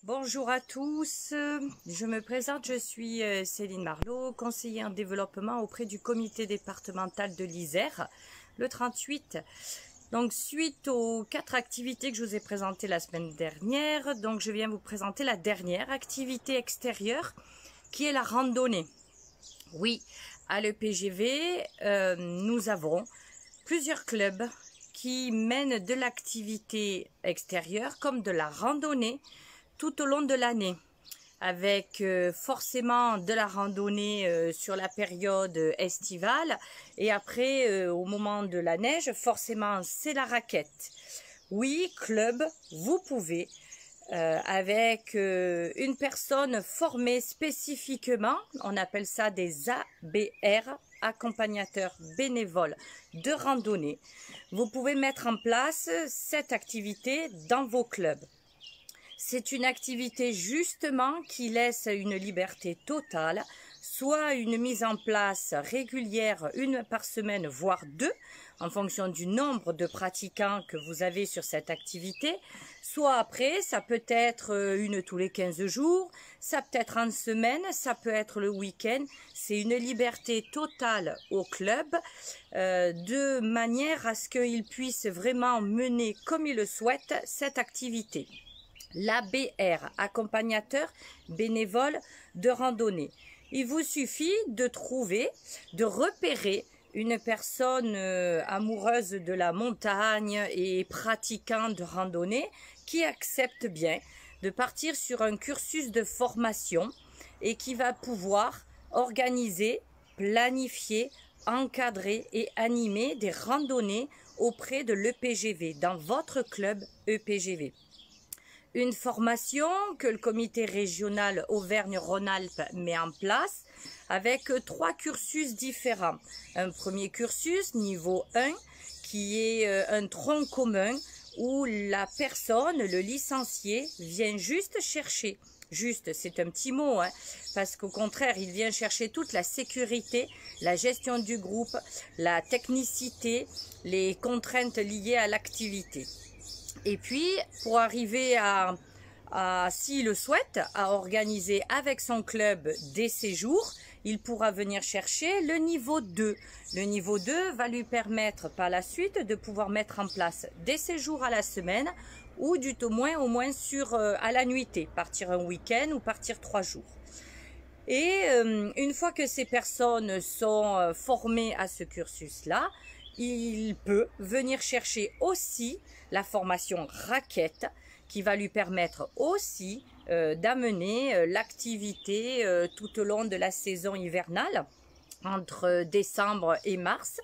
Bonjour à tous, je me présente, je suis Céline Marlot, conseillère en développement auprès du comité départemental de l'Isère, le 38. Donc suite aux 4 activités que je vous ai présentées la semaine dernière, donc je viens vous présenter la dernière activité extérieure qui est la randonnée. Oui, à l'EPGV, nous avons plusieurs clubs qui mènent de l'activité extérieure comme de la randonnée tout au long de l'année, avec forcément de la randonnée sur la période estivale et après au moment de la neige, forcément c'est la raquette. Oui, club, vous pouvez avec une personne formée spécifiquement, on appelle ça des ABR, accompagnateurs bénévoles de randonnée. Vous pouvez mettre en place cette activité dans vos clubs. C'est une activité justement qui laisse une liberté totale, soit une mise en place régulière, une par semaine, voire 2, en fonction du nombre de pratiquants que vous avez sur cette activité. Soit après, ça peut être une tous les 15 jours, ça peut être en semaine, ça peut être le week-end. C'est une liberté totale au club, de manière à ce qu'il puisse vraiment mener comme il le souhaite cette activité. L'ABR, accompagnateur bénévole de randonnée. Il vous suffit de trouver, de repérer une personne amoureuse de la montagne et pratiquant de randonnée qui accepte bien de partir sur un cursus de formation et qui va pouvoir organiser, planifier, encadrer et animer des randonnées auprès de l'EPGV, dans votre club EPGV. Une formation que le comité régional Auvergne-Rhône-Alpes met en place avec 3 cursus différents. Un premier cursus, niveau 1, qui est un tronc commun où la personne, le licencié, vient juste chercher. Juste, c'est un petit mot, hein, parce qu'au contraire, il vient chercher toute la sécurité, la gestion du groupe, la technicité, les contraintes liées à l'activité. Et puis, pour arriver s'il le souhaite, à organiser avec son club des séjours, il pourra venir chercher le niveau 2. Le niveau 2 va lui permettre par la suite de pouvoir mettre en place des séjours à la semaine ou au moins à la nuitée, partir un week-end ou partir 3 jours. Et une fois que ces personnes sont formées à ce cursus-là, il peut venir chercher aussi la formation raquette qui va lui permettre aussi d'amener l'activité tout au long de la saison hivernale entre décembre et mars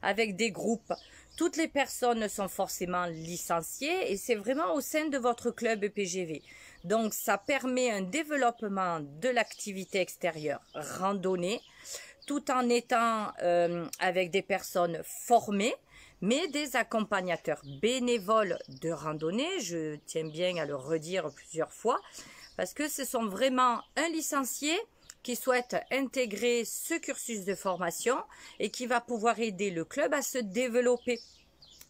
avec des groupes. Toutes les personnes sont forcément licenciées et c'est vraiment au sein de votre club EPGV. Donc ça permet un développement de l'activité extérieure randonnée tout en étant avec des personnes formées, mais des accompagnateurs bénévoles de randonnée. Je tiens bien à le redire plusieurs fois, parce que ce sont vraiment un licencié qui souhaite intégrer ce cursus de formation et qui va pouvoir aider le club à se développer,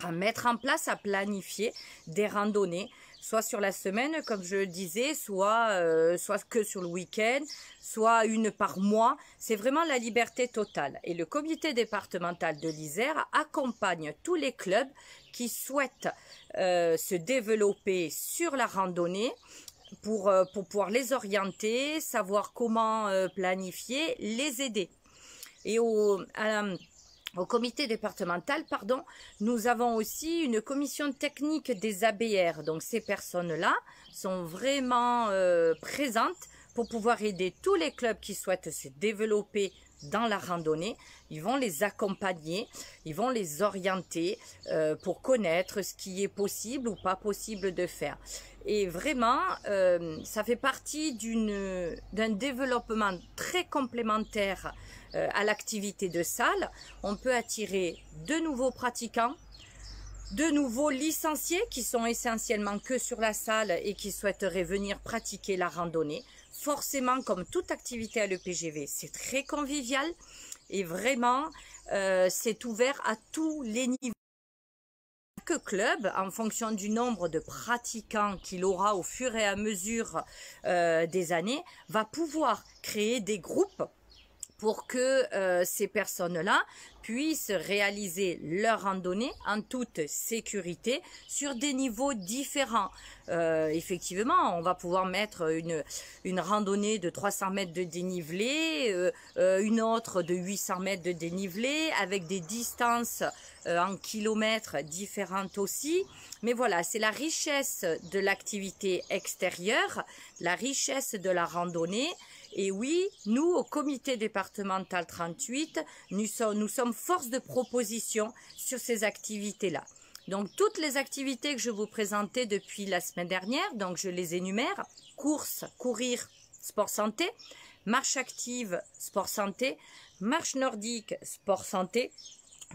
à mettre en place, à planifier des randonnées, soit sur la semaine, comme je le disais, soit que sur le week-end, soit une par mois. C'est vraiment la liberté totale. Et le comité départemental de l'Isère accompagne tous les clubs qui souhaitent se développer sur la randonnée pour pouvoir les orienter, savoir comment planifier, les aider. Et au comité départemental, nous avons aussi une commission technique des ABR. Donc ces personnes-là sont vraiment présentes pour pouvoir aider tous les clubs qui souhaitent se développer dans la randonnée. Ils vont les accompagner, ils vont les orienter pour connaître ce qui est possible ou pas possible de faire. Et vraiment, ça fait partie d'un développement très complémentaire à l'activité de salle. On peut attirer de nouveaux pratiquants, de nouveaux licenciés qui sont essentiellement que sur la salle et qui souhaiteraient venir pratiquer la randonnée. Forcément, comme toute activité à l'EPGV, c'est très convivial et vraiment, c'est ouvert à tous les niveaux. Chaque club, en fonction du nombre de pratiquants qu'il aura au fur et à mesure des années, va pouvoir créer des groupes pour que ces personnes-là puissent réaliser leur randonnée en toute sécurité sur des niveaux différents. Effectivement, on va pouvoir mettre une randonnée de 300 mètres de dénivelé, une autre de 800 mètres de dénivelé, avec des distances en kilomètres différentes aussi. Mais voilà, c'est la richesse de l'activité extérieure, la richesse de la randonnée. Et oui, nous, au comité départemental 38, nous sommes force de proposition sur ces activités-là. Donc, toutes les activités que je vous présentais depuis la semaine dernière, donc je les énumère: course, courir, sport santé; marche active, sport santé; marche nordique, sport santé;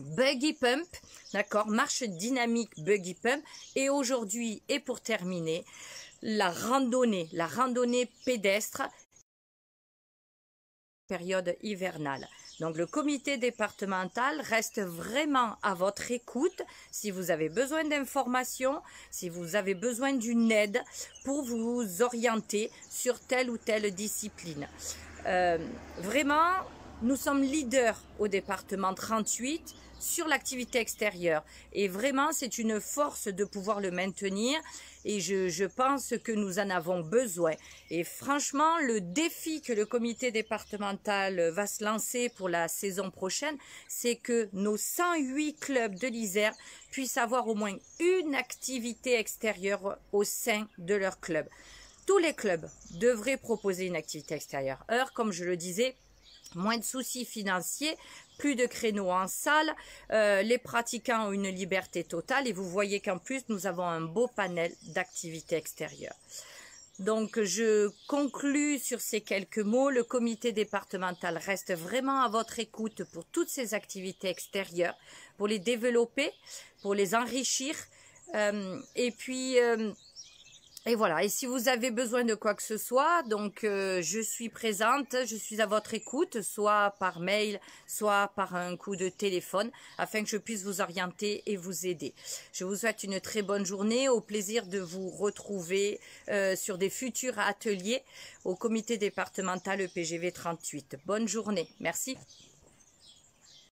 buggy pump, d'accord, marche dynamique, buggy pump; et aujourd'hui, et pour terminer, la randonnée pédestre, période hivernale. Donc le comité départemental reste vraiment à votre écoute si vous avez besoin d'informations, si vous avez besoin d'une aide pour vous orienter sur telle ou telle discipline. Vraiment, nous sommes leaders au département 38 sur l'activité extérieure et vraiment c'est une force de pouvoir le maintenir et je pense que nous en avons besoin. Et franchement, le défi que le comité départemental va se lancer pour la saison prochaine, c'est que nos 108 clubs de l'Isère puissent avoir au moins une activité extérieure au sein de leur club. Tous les clubs devraient proposer une activité extérieure. Or, comme je le disais, moins de soucis financiers, plus de créneaux en salle, les pratiquants ont une liberté totale et vous voyez qu'en plus nous avons un beau panel d'activités extérieures. Donc je conclus sur ces quelques mots. Le comité départemental reste vraiment à votre écoute pour toutes ces activités extérieures, pour les développer, pour les enrichir et voilà, et si vous avez besoin de quoi que ce soit, donc je suis présente, je suis à votre écoute, soit par mail, soit par un coup de téléphone, afin que je puisse vous orienter et vous aider. Je vous souhaite une très bonne journée, au plaisir de vous retrouver sur des futurs ateliers au comité départemental EPGV 38. Bonne journée, merci.